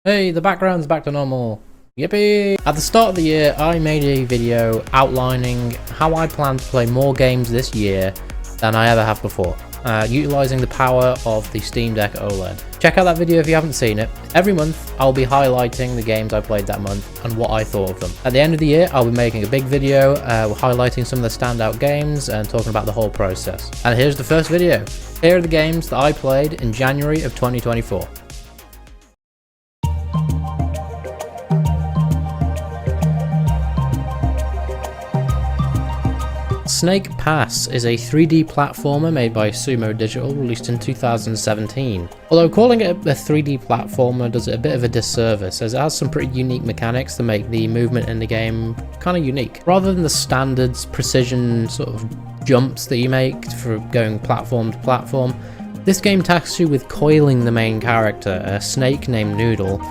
Hey, the background's back to normal. Yippee! At the start of the year, I made a video outlining how I plan to play more games this year than I ever have before, utilising the power of the Steam Deck OLED. Check out that video if you haven't seen it. Every month, I'll be highlighting the games I played that month and what I thought of them. At the end of the year, I'll be making a big video highlighting some of the standout games and talking about the whole process. And here's the first video. Here are the games that I played in January of 2024. Snake Pass is a 3D platformer made by Sumo Digital, released in 2017. Although calling it a 3D platformer does it a bit of a disservice, as it has some pretty unique mechanics that make the movement in the game kind of unique. Rather than the standard precision sort of jumps that you make for going platform to platform, this game tasks you with coiling the main character, a snake named Noodle,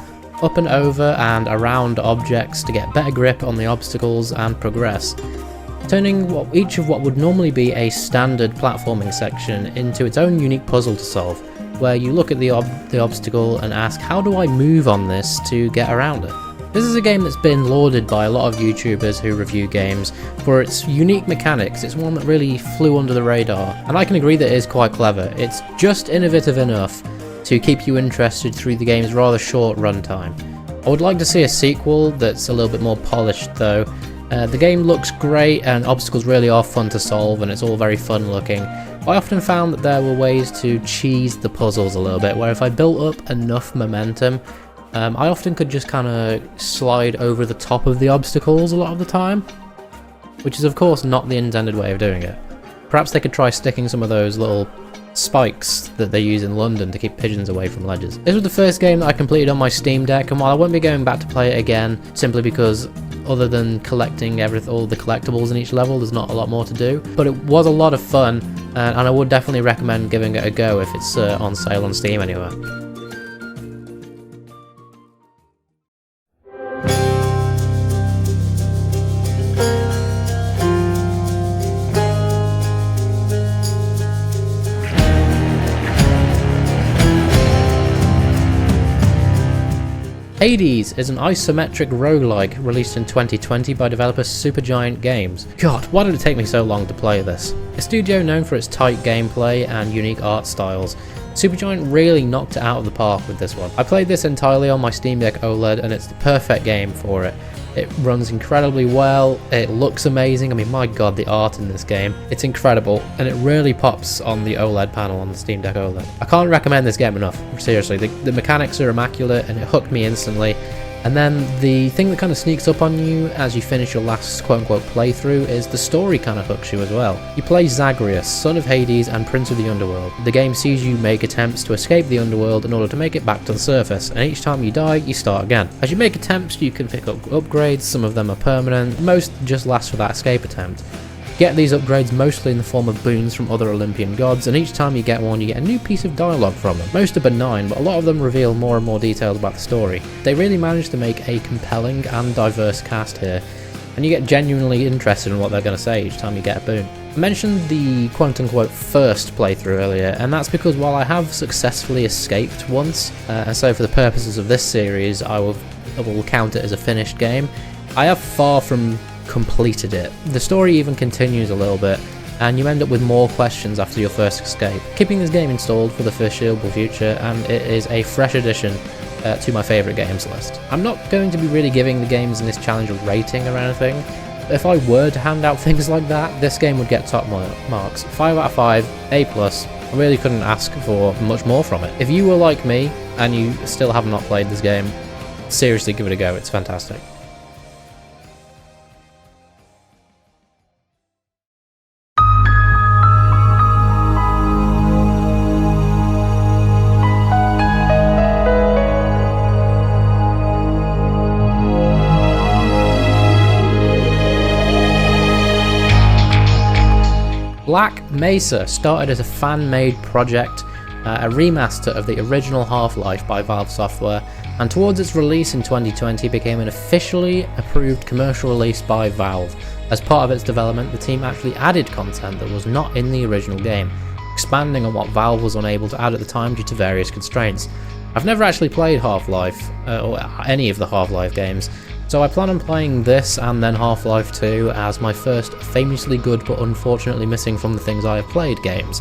up and over and around objects to get better grip on the obstacles and progress, turning each of what would normally be a standard platforming section into its own unique puzzle to solve, where you look at the obstacle and ask, how do I move on this to get around it? This is a game that's been lauded by a lot of YouTubers who review games for its unique mechanics. It's one that really flew under the radar, and I can agree that it is quite clever. It's just innovative enough to keep you interested through the game's rather short runtime. I would like to see a sequel that's a little bit more polished though. The game looks great and obstacles really are fun to solve and it's all very fun looking. I often found that there were ways to cheese the puzzles a little bit, where if I built up enough momentum, I often could just kind of slide over the top of the obstacles a lot of the time, which is of course not the intended way of doing it. Perhaps they could try sticking some of those little spikes that they use in London to keep pigeons away from ledges. This was the first game that I completed on my Steam Deck, and while I won't be going back to play it again, simply because other than collecting all the collectibles in each level, there's not a lot more to do, but it was a lot of fun, and I would definitely recommend giving it a go if it's on sale on Steam anywhere. Hades is an isometric roguelike released in 2020 by developer Supergiant Games. God, why did it take me so long to play this? A studio known for its tight gameplay and unique art styles, Supergiant really knocked it out of the park with this one. I played this entirely on my Steam Deck OLED and it's the perfect game for it. It runs incredibly well, it looks amazing. I mean, my god, the art in this game, it's incredible, and it really pops on the OLED panel on the Steam Deck OLED. I can't recommend this game enough, seriously. The mechanics are immaculate and it hooked me instantly. And then the thing that kind of sneaks up on you as you finish your last quote-unquote playthrough is the story kind of hooks you as well. You play Zagreus, son of Hades and prince of the underworld. The game sees you make attempts to escape the underworld in order to make it back to the surface, and each time you die, you start again. As you make attempts, you can pick up upgrades, some of them are permanent, most just last for that escape attempt. Get these upgrades mostly in the form of boons from other Olympian gods, and each time you get one you get a new piece of dialogue from them. Most are benign, but a lot of them reveal more and more details about the story. They really managed to make a compelling and diverse cast here, and you get genuinely interested in what they're going to say each time you get a boon. I mentioned the quote-unquote first playthrough earlier, and that's because while I have successfully escaped once, and so for the purposes of this series I will count it as a finished game, I have far from completed it. The story even continues a little bit, and you end up with more questions after your first escape. Keeping this game installed for the foreseeable future, and it is a fresh addition to my favourite games list. I'm not going to be really giving the games in this challenge a rating or anything. If I were to hand out things like that, this game would get top marks. 5 out of 5, A+. I really couldn't ask for much more from it. If you were like me, and you still have not played this game, seriously give it a go, it's fantastic. Mesa started as a fan-made project, a remaster of the original Half-Life by Valve Software, and towards its release in 2020 became an officially approved commercial release by Valve. As part of its development, the team actually added content that was not in the original game, expanding on what Valve was unable to add at the time due to various constraints. I've never actually played Half-Life, or any of the Half-Life games, so I plan on playing this and then Half-Life 2 as my first famously good but unfortunately missing from the things I have played games.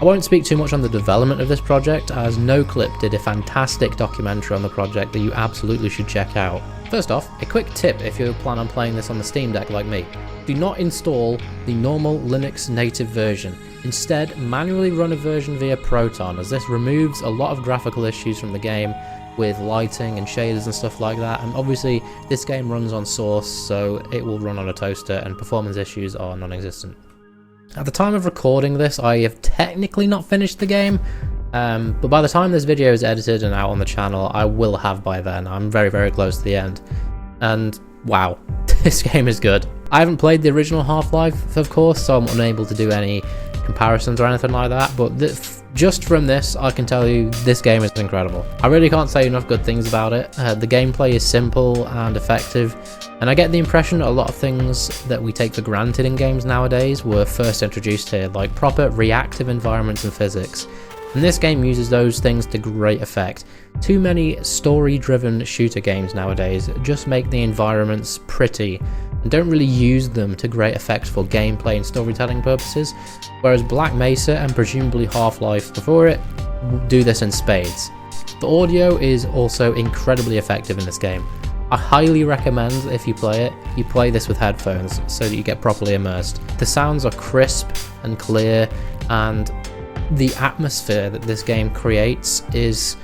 I won't speak too much on the development of this project, as NoClip did a fantastic documentary on the project that you absolutely should check out. First off, a quick tip if you plan on playing this on the Steam Deck like me. Do not install the normal Linux native version. Instead, manually run a version via Proton, as this removes a lot of graphical issues from the game with lighting and shaders and stuff like that, and obviously this game runs on Source, so it will run on a toaster and performance issues are non-existent. At the time of recording this, I have technically not finished the game, but by the time this video is edited and out on the channel, I will have by then. I'm very, very close to the end. And wow, this game is good. I haven't played the original Half-Life, of course, so I'm unable to do any comparisons or anything like that, but just from this, I can tell you this game is incredible. I really can't say enough good things about it. The gameplay is simple and effective, and I get the impression a lot of things that we take for granted in games nowadays were first introduced here, like proper reactive environments and physics. And this game uses those things to great effect. Too many story-driven shooter games nowadays just make the environments pretty and don't really use them to great effect for gameplay and storytelling purposes, whereas Black Mesa and presumably Half-Life before it do this in spades. The audio is also incredibly effective in this game. I highly recommend if you play this with headphones so that you get properly immersed. The sounds are crisp and clear, and the atmosphere that this game creates it's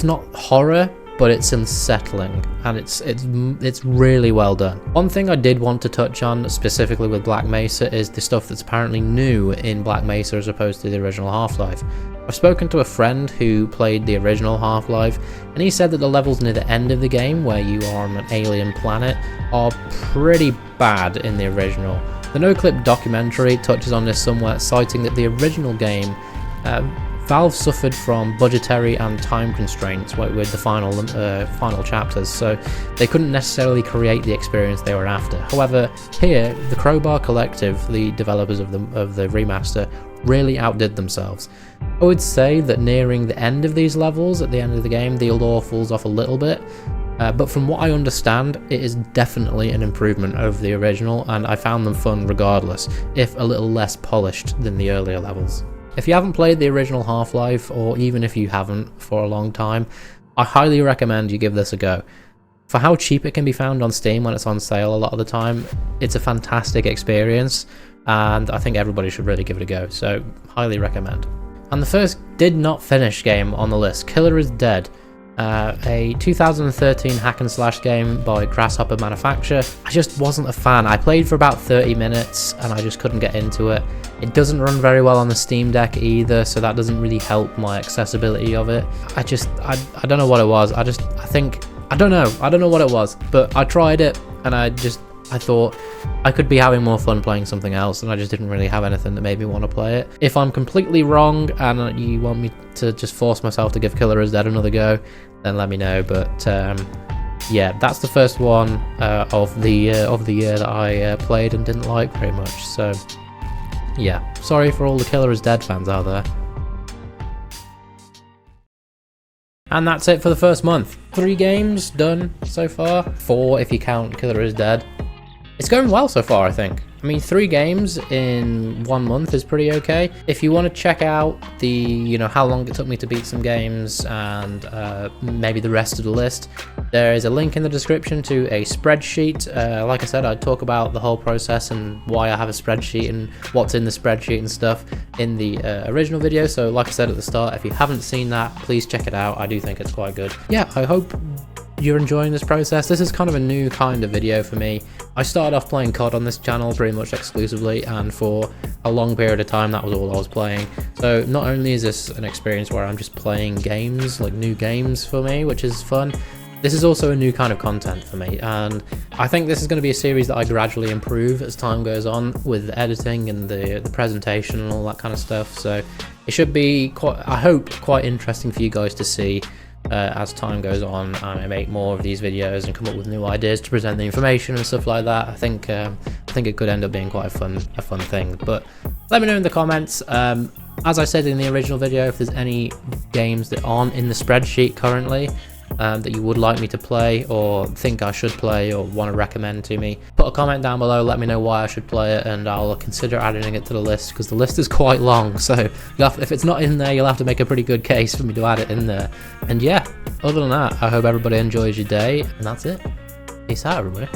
not horror, but it's unsettling, and it's really well done. One thing I did want to touch on specifically with Black Mesa is the stuff that's apparently new in Black Mesa as opposed to the original Half-Life. I've spoken to a friend who played the original Half-Life, and he said that the levels near the end of the game, where you are on an alien planet, are pretty bad in the original. The NoClip documentary touches on this somewhat, citing that the original game, Valve suffered from budgetary and time constraints with the final chapters, so they couldn't necessarily create the experience they were after. However, here, the Crowbar Collective, the developers of the remaster, really outdid themselves. I would say that nearing the end of these levels, at the end of the game, the lore falls off a little bit, but from what I understand, it is definitely an improvement over the original, and I found them fun regardless, if a little less polished than the earlier levels. If you haven't played the original Half-Life, or even if you haven't for a long time, I highly recommend you give this a go. For how cheap it can be found on Steam when it's on sale a lot of the time, it's a fantastic experience, and I think everybody should really give it a go, so highly recommend. And the first did not finish game on the list, Killer is Dead. A 2013 hack and slash game by Grasshopper Manufacture. I just wasn't a fan. I played for about 30 minutes and I just couldn't get into it. It doesn't run very well on the Steam Deck either, so that doesn't really help my accessibility of it. I don't know what it was. I don't know what it was, but I tried it and I thought I could be having more fun playing something else, and I just didn't really have anything that made me want to play it. If I'm completely wrong and you want me to just force myself to give Killer is Dead another go, then let me know. But yeah, that's the first one of the year that I played and didn't like very much. So yeah, sorry for all the Killer is Dead fans out there. And that's it for the first month. 3 games done so far. 4 if you count Killer is Dead. It's going well so far, I think. I mean, 3 games in 1 month is pretty okay. If you want to check out the, how long it took me to beat some games and maybe the rest of the list, there is a link in the description to a spreadsheet. Like I said, I talk about the whole process and why I have a spreadsheet and what's in the spreadsheet and stuff in the original video. So like I said at the start, if you haven't seen that, please check it out. I do think it's quite good. Yeah, I hope you're enjoying this process. This is kind of a new kind of video for me. I started off playing COD on this channel pretty much exclusively, and for a long period of time that was all I was playing. So not only is this an experience where I'm just playing games, like new games for me, which is fun, this is also a new kind of content for me, and I think this is going to be a series that I gradually improve as time goes on with the editing and the presentation and all that kind of stuff. So it should be, I hope, quite interesting for you guys to see. as time goes on, and I make more of these videos and come up with new ideas to present the information and stuff like that, I think it could end up being quite a fun thing. But let me know in the comments. As I said in the original video, if there's any games that aren't in the spreadsheet currently that you would like me to play, or think I should play, or want to recommend to me, put a comment down below, let me know why I should play it, and I'll consider adding it to the list, because the list is quite long, so if it's not in there, you'll have to make a pretty good case for me to add it in there. And yeah, other than that, I hope everybody enjoys your day, and that's it. Peace out, everybody.